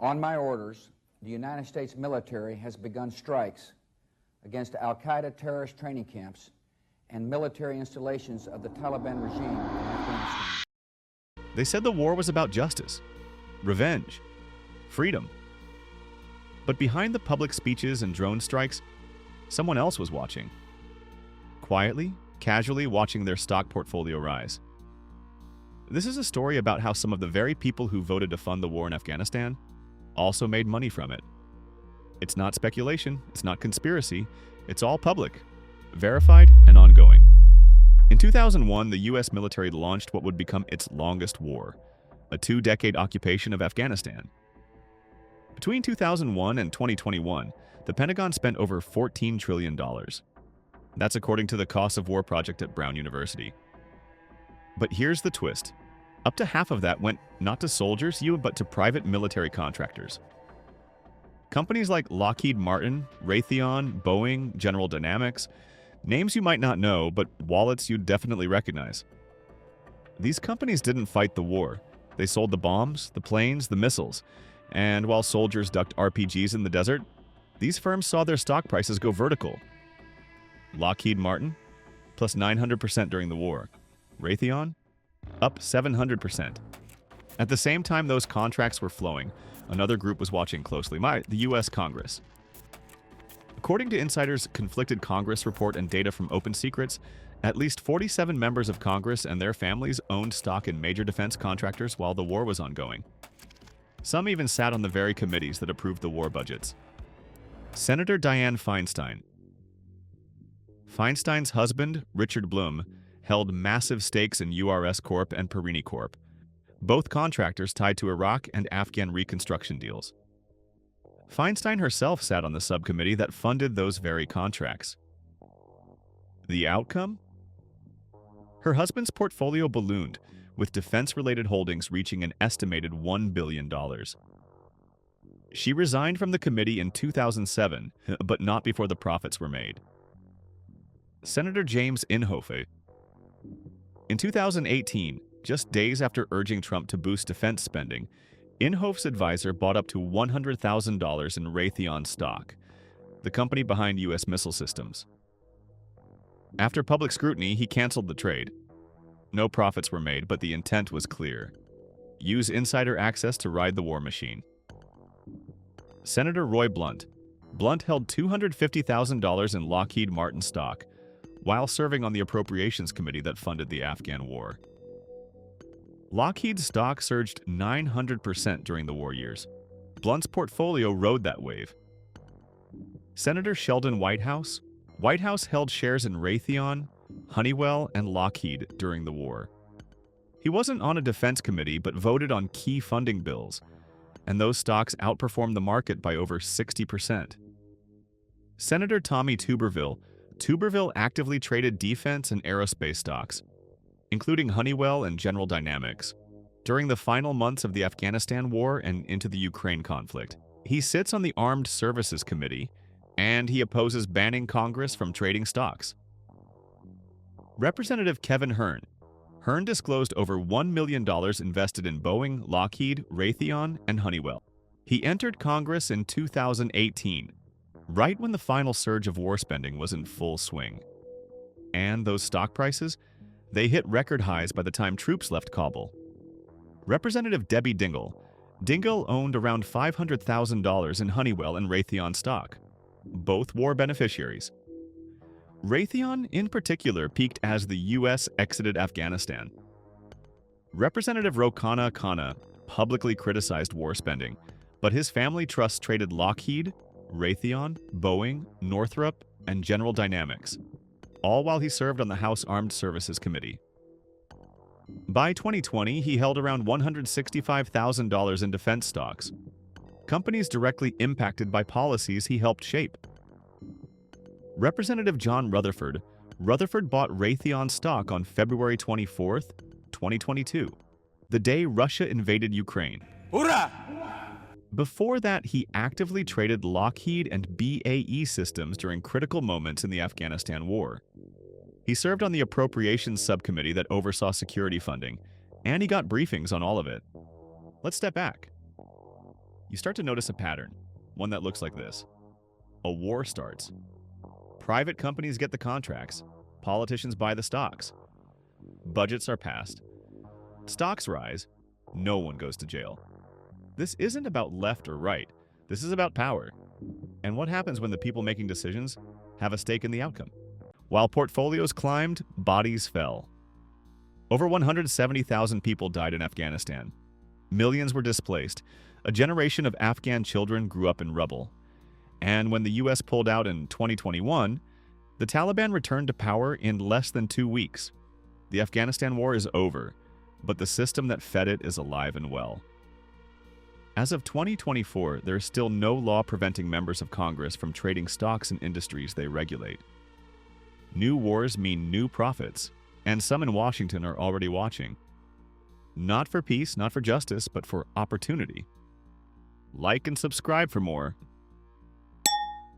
On my orders, the United States military has begun strikes against al-Qaeda terrorist training camps and military installations of the Taliban regime in Afghanistan. They said the war was about justice, revenge, freedom. But behind the public speeches and drone strikes, someone else was watching. Quietly, casually watching their stock portfolio rise. This is a story about how some of the very people who voted to fund the war in Afghanistan also made money from it. It's not speculation, it's not conspiracy, it's all public, verified, and ongoing. In 2001, the US military launched what would become its longest war, a 2-decade occupation of Afghanistan. Between 2001 and 2021, the Pentagon spent over $14 trillion. That's according to the Cost of War project at Brown University. But here's the twist. Up to half of that went not to soldiers, but to private military contractors. Companies like Lockheed Martin, Raytheon, Boeing, General Dynamics, names you might not know, but wallets you'd definitely recognize. These companies didn't fight the war. They sold the bombs, the planes, the missiles. And while soldiers ducked RPGs in the desert, these firms saw their stock prices go vertical. Lockheed Martin, plus 900% during the war. Raytheon, up 700%. At the same time those contracts were flowing, another group was watching closely, the US Congress. According to insiders' conflicted Congress report and data from Open Secrets, at least 47 members of Congress and their families owned stock in major defense contractors while the war was ongoing. Some even sat on the very committees that approved the war budgets. Senator Dianne Feinstein. Feinstein's husband, Richard Blum, held massive stakes in URS Corp and Perini Corp, both contractors tied to Iraq and Afghan reconstruction deals. Feinstein herself sat on the subcommittee that funded those very contracts. The outcome? Her husband's portfolio ballooned, with defense-related holdings reaching an estimated $1 billion. She resigned from the committee in 2007, but not before the profits were made. Senator James Inhofe. In 2018, just days after urging Trump to boost defense spending, Inhofe's advisor bought up to $100,000 in Raytheon stock, the company behind U.S. missile systems. After public scrutiny, he canceled the trade. No profits were made, but the intent was clear. Use insider access to ride the war machine. Senator Roy Blunt. Blunt held $250,000 in Lockheed Martin stock, while serving on the Appropriations Committee that funded the Afghan War. Lockheed's stock surged 900% during the war years. Blunt's portfolio rode that wave. Senator Sheldon Whitehouse. Whitehouse held shares in Raytheon, Honeywell, and Lockheed during the war. He wasn't on a defense committee, but voted on key funding bills, and those stocks outperformed the market by over 60%. Senator Tommy Tuberville. Tuberville actively traded defense and aerospace stocks, including Honeywell and General Dynamics, during the final months of the Afghanistan War and into the Ukraine conflict. He sits on the Armed Services Committee, and he opposes banning Congress from trading stocks. Representative Kevin Hern. Hern disclosed over $1 million invested in Boeing, Lockheed, Raytheon, and Honeywell. He entered Congress in 2018, right when the final surge of war spending was in full swing. And those stock prices? They hit record highs by the time troops left Kabul. Representative Debbie Dingell. Dingell owned around $500,000 in Honeywell and Raytheon stock, both war beneficiaries. Raytheon, in particular, peaked as the U.S. exited Afghanistan. Representative Khanna publicly criticized war spending, but his family trust traded Lockheed, Raytheon, Boeing, Northrop, and General Dynamics, all while he served on the House Armed Services Committee. By 2020, he held around $165,000 in defense stocks, companies directly impacted by policies he helped shape. Representative John Rutherford. Rutherford bought Raytheon stock on February 24, 2022, the day Russia invaded Ukraine. Hoorah! Before that, he actively traded Lockheed and BAE Systems during critical moments in the Afghanistan War. He served on the Appropriations Subcommittee that oversaw security funding, and he got briefings on all of it. Let's step back. you start to notice a pattern, one that looks like this. A war starts. Private companies get the contracts. Politicians buy the stocks. Budgets are passed. Stocks rise. No one goes to jail. This isn't about left or right. This is about power. And what happens when the people making decisions have a stake in the outcome? While portfolios climbed, bodies fell. Over 170,000 people died in Afghanistan. Millions were displaced. A generation of Afghan children grew up in rubble. And when the U.S. pulled out in 2021, the Taliban returned to power in less than 2 weeks. The Afghanistan War is over, but the system that fed it is alive and well. As of 2024, there is still no law preventing members of Congress from trading stocks in industries they regulate. New wars mean new profits, and some in Washington are already watching. Not for peace, not for justice, but for opportunity. Like and subscribe for more.